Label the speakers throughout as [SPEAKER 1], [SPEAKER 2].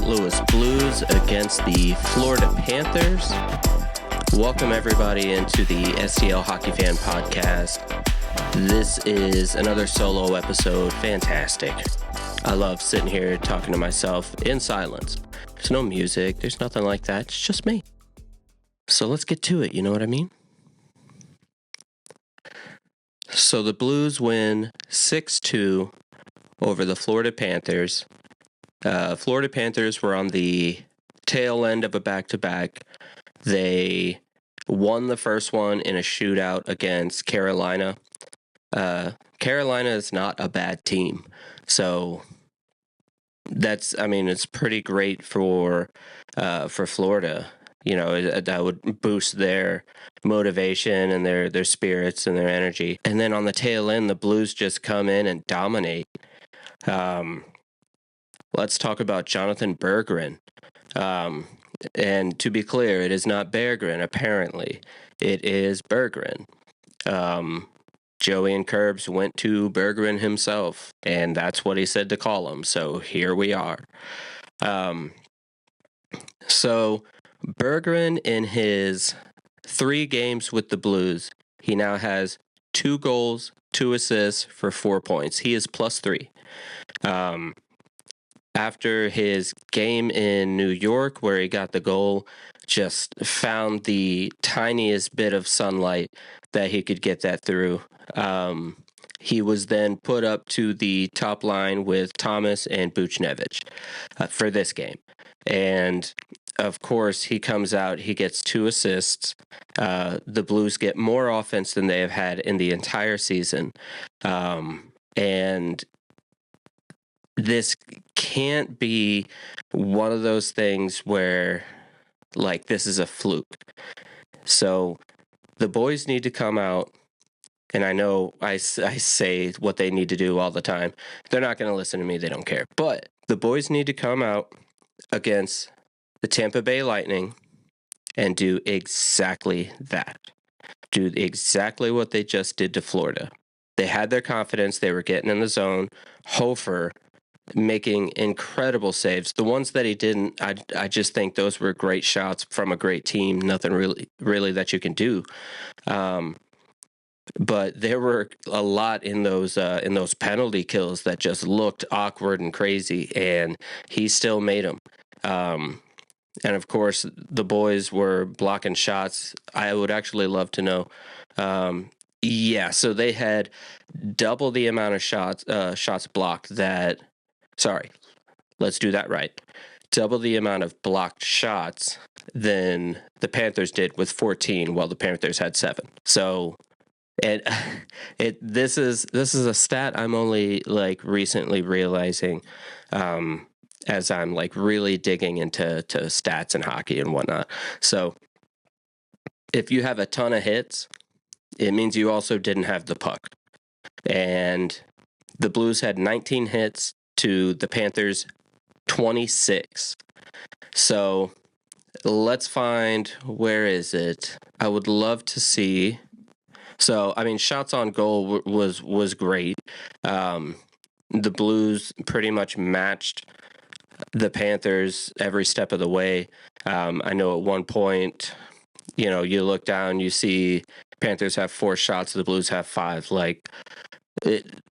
[SPEAKER 1] St. Louis Blues against the Florida Panthers. Welcome everybody into the STL Hockey Fan Podcast. This is another solo episode. Fantastic. I love sitting here talking to myself in silence. There's no music. There's nothing like that. It's just me. So let's get to it. You know what I mean? So the Blues win 6-2 over the Florida Panthers. Florida Panthers were on the tail end of a back-to-back. They won the first one in a shootout against Carolina. Carolina is not a bad team. So it's pretty great for Florida. You know, that would boost their motivation and their spirits and their energy. And then on the tail end, the Blues just come in and dominate. Let's talk about Jonathan Bergeron. And to be clear, it is not Bergeron, apparently. It is Bergeron. Joey and Curbs went to Bergeron himself, and that's what he said to call him. So here we are. So Bergeron, in his 3 games with the Blues, he now has 2 goals, 2 assists for 4 points. He is +3. After his game in New York, where he got the goal, just found the tiniest bit of sunlight that he could get that through. He was then put up to the top line with Thomas and Buchnevich for this game. And of course, he comes out, he gets 2 assists. The Blues get more offense than they have had in the entire season. And this can't be one of those things where, like, this is a fluke. So the boys need to come out, and I know I say what they need to do all the time. They're not going to listen to me. They don't care. But the boys need to come out against the Tampa Bay Lightning and do exactly that. Do exactly what they just did to Florida. They had their confidence. They were getting in the zone. Hofer making incredible saves. The ones that he didn't, I just think those were great shots from a great team. Nothing really that you can do. But there were a lot in those penalty kills that just looked awkward and crazy, and he still made them. And of course, the boys were blocking shots. I would actually love to know. So they had double the amount of shots blocked that. Sorry, let's do that right. Double the amount of blocked shots than the Panthers did with 14, while the Panthers had 7. So, and this is a stat I'm only like recently realizing, as I'm like really digging into stats and hockey and whatnot. So, if you have a ton of hits, it means you also didn't have the puck, and the Blues had 19 hits to the Panthers 26. So let's find, where is it? I would love to see. So, shots on goal was great. The Blues pretty much matched the Panthers every step of the way. I know at one point, you look down, you see Panthers have 4 shots, the Blues have 5.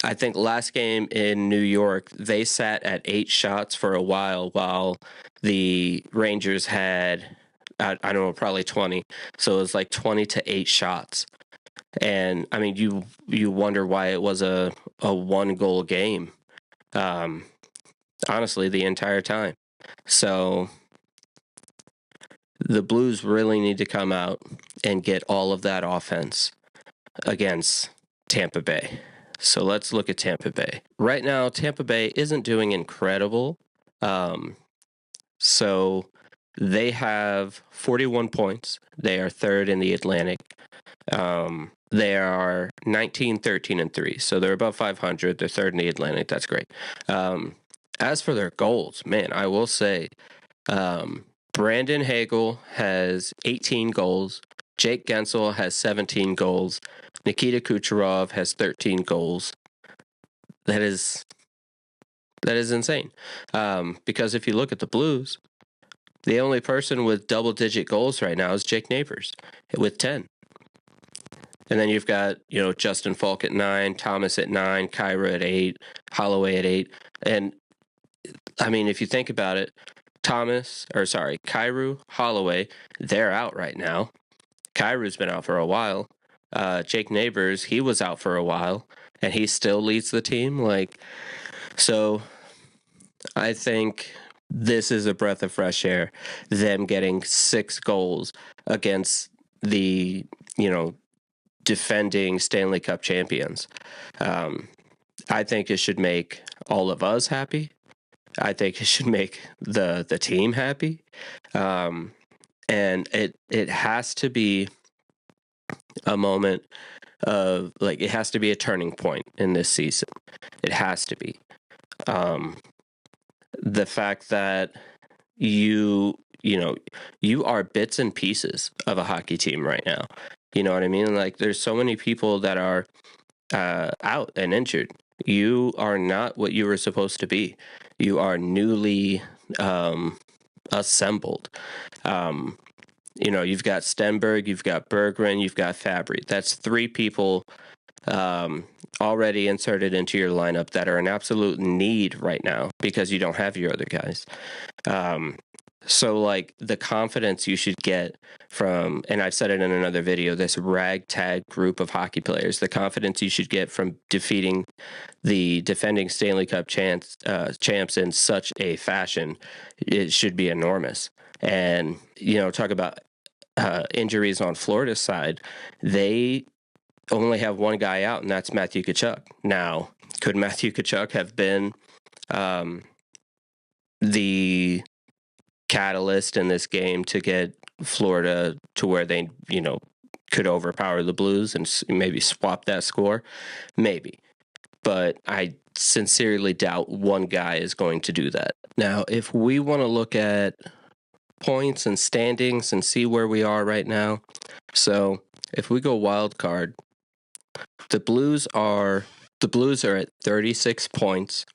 [SPEAKER 1] I think last game in New York, they sat at 8 shots for a while the Rangers had, I don't know, probably 20. So it was like 20 to 8 shots. And, you wonder why it was a 1-goal game, honestly, the entire time. So the Blues really need to come out and get all of that offense against Tampa Bay. So let's look at Tampa Bay. Right now, Tampa Bay isn't doing incredible. So they have 41 points. They are 3rd in the Atlantic. They are 19, 13, and 3. So they're above 500. They're 3rd in the Atlantic. That's great. As for their goals, man, I will say Brandon Hagel has 18 goals. Jake Gensel has 17 goals. Nikita Kucherov has 13 goals. That is That is insane. Because if you look at the Blues, the only person with double-digit goals right now is Jake Neighbors with 10. And then you've got, Justin Falk at 9, Thomas at 9, Kyra at 8, Holloway at 8. And, I mean, if you think about it, Kyrou, Holloway, they're out right now. Kyrou's been out for a while. Jake Neighbors, he was out for a while, and he still leads the team. So I think this is a breath of fresh air, them getting 6 goals against the, defending Stanley Cup champions. I think it should make all of us happy. I think it should make the team happy. And it has to be a moment of, it has to be a turning point in this season. It has to be. The fact that you are bits and pieces of a hockey team right now. You know what I mean? There's so many people that are out and injured. You are not what you were supposed to be. You are newly assembled. You've got Stenberg, you've got Bergeron, you've got Fabry. That's 3 people already inserted into your lineup that are an absolute need right now because you don't have your other guys. So the confidence you should get from, and I've said it in another video, this ragtag group of hockey players, the confidence you should get from defeating the defending Stanley Cup champs in such a fashion, it should be enormous. And, talk about injuries on Florida's side, they only have one guy out, and that's Matthew Tkachuk. Now, could Matthew Tkachuk have been the catalyst in this game to get Florida to where they, could overpower the Blues and maybe swap that score? Maybe. But I sincerely doubt one guy is going to do that. Now, if we want to look at points and standings and see where we are right now, so if we go wild card, the Blues are at 36 points.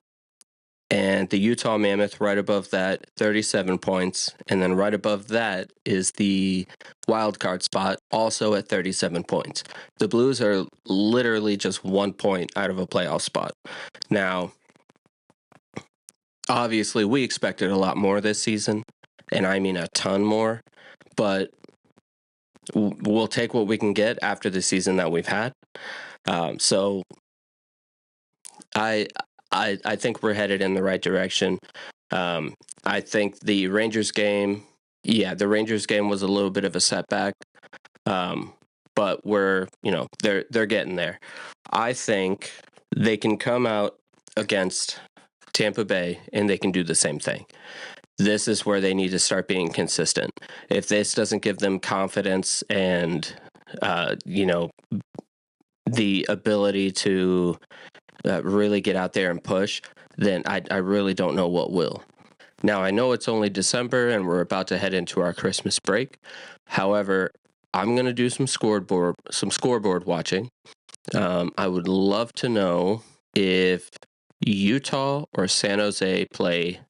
[SPEAKER 1] And the Utah Mammoth right above that, 37 points. And then right above that is the wild card spot, also at 37 points. The Blues are literally just 1 point out of a playoff spot. Now, obviously, we expected a lot more this season, and I mean a ton more. But we'll take what we can get after the season that we've had. So I think we're headed in the right direction. I think the Rangers game was a little bit of a setback, but they're getting there. I think they can come out against Tampa Bay and they can do the same thing. This is where they need to start being consistent. If this doesn't give them confidence and, the ability to really get out there and push, then I really don't know what will. Now, I know it's only December and we're about to head into our Christmas break. However, I'm going to do some scoreboard watching. I would love to know if Utah or San Jose play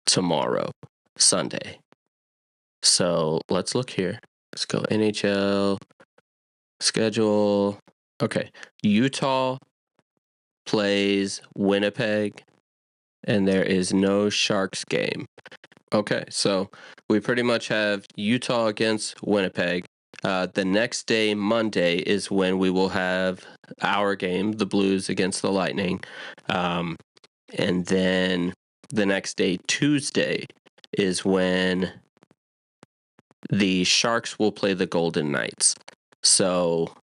[SPEAKER 1] tomorrow, Sunday. So let's look here. Let's go NHL schedule. Okay, Utah plays Winnipeg, and there is no Sharks game. Okay, so we pretty much have Utah against Winnipeg. The next day, Monday, is when we will have our game, the Blues against the Lightning. And then the next day, Tuesday, is when the Sharks will play the Golden Knights. So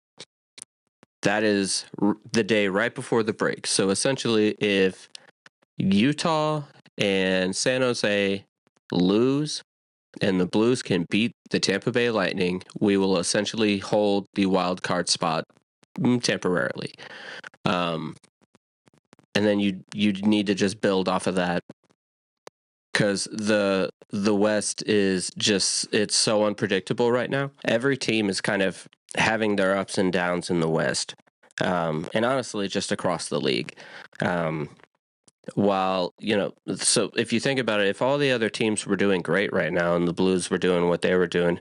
[SPEAKER 1] that is the day right before the break. So essentially, if Utah and San Jose lose and the Blues can beat the Tampa Bay Lightning, we will essentially hold the wild card spot temporarily. And then you need to just build off of that, because the West is just, it's so unpredictable right now. Every team is kind of having their ups and downs in the West, and honestly, just across the league. while, so if you think about it, if all the other teams were doing great right now and the Blues were doing what they were doing,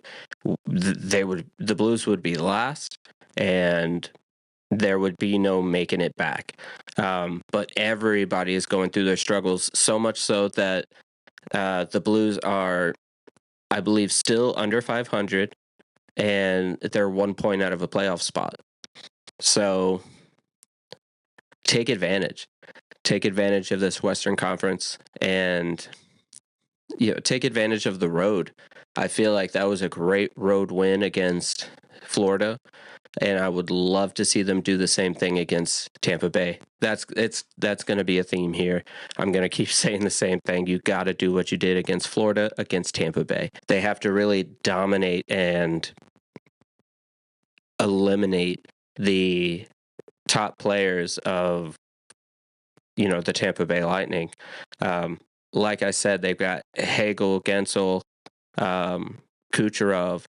[SPEAKER 1] the Blues would be last, and there would be no making it back. But everybody is going through their struggles, so much so that the Blues are, I believe, still under 500, and they're 1 point out of a playoff spot. So take advantage. Take advantage of this Western Conference, and take advantage of the road. I feel like that was a great road win against Florida, and I would love to see them do the same thing against Tampa Bay. That's going to be a theme here. I'm going to keep saying the same thing. You got to do what you did against Florida, against Tampa Bay. They have to really dominate and eliminate the top players of the Tampa Bay Lightning. Like I said, they've got Hagel, Gensel, Kucherov,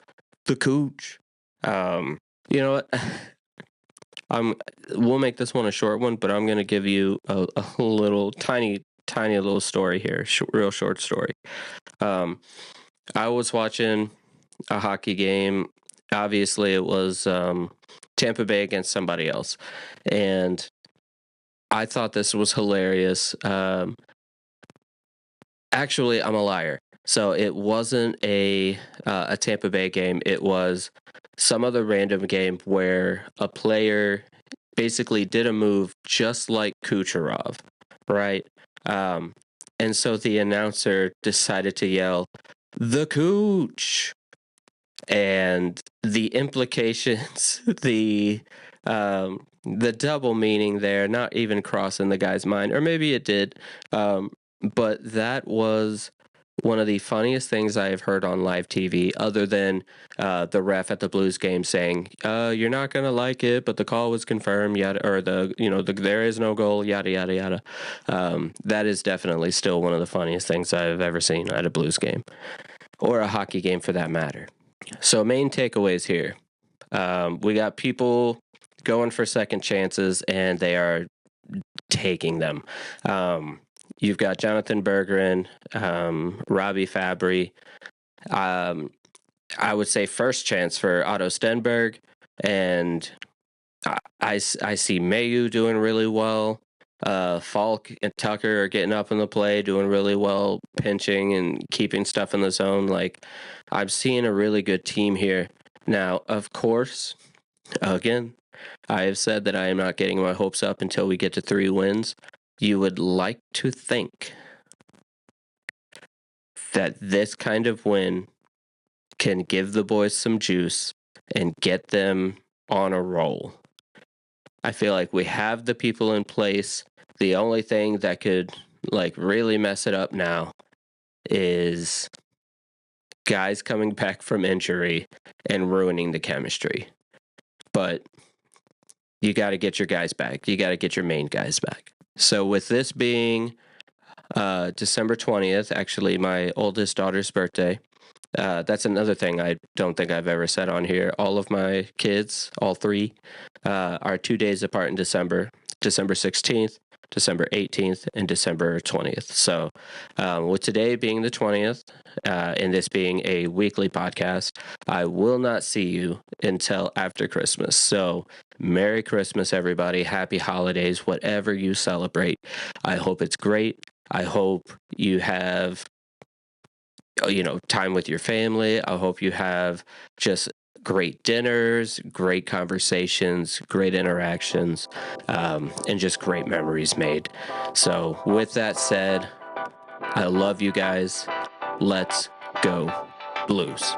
[SPEAKER 1] the Cooch. You know what? We'll make this one a short one, but I'm going to give you a little tiny little story here, real short story. I was watching a hockey game. Obviously, it was Tampa Bay against somebody else, and I thought this was hilarious. Actually, I'm a liar. So it wasn't a Tampa Bay game. It was some other random game where a player basically did a move just like Kucherov, right? And so the announcer decided to yell, "The Cooch!" And the implications, the double meaning there, not even crossing the guy's mind, or maybe it did, but that was one of the funniest things I have heard on live TV, other than the ref at the Blues game saying, "You're not gonna like it, but the call was confirmed." Yada, or there is no goal. Yada yada yada. That is definitely still one of the funniest things I've ever seen at a Blues game, or a hockey game for that matter. So main takeaways here. We got people going for second chances, and they are taking them. You've got Jonathan Bergeron, Robbie Fabry. I would say first chance for Otto Stenberg, and I see Mayu doing really well. Falk and Tucker are getting up in the play, doing really well, pinching and keeping stuff in the zone. Like, I'm seeing a really good team here. Now, of course, again, I have said that I am not getting my hopes up until we get to 3 wins. You would like to think that this kind of win can give the boys some juice and get them on a roll. I feel like we have the people in place. The only thing that could really mess it up now is guys coming back from injury and ruining the chemistry. But you got to get your guys back. You got to get your main guys back. So with this being December 20th, actually my oldest daughter's birthday, that's another thing I don't think I've ever said on here. All of my kids, all 3, are 2 days apart in December 16th, December 18th, and December 20th. So with today being the 20th, and this being a weekly podcast, I will not see you until after Christmas. So Merry Christmas, everybody. Happy holidays, whatever you celebrate. I hope it's great. I hope you have time with your family. I hope you have just great dinners, great conversations, great interactions, and just great memories made. So with that said, I love you guys. Let's go Blues.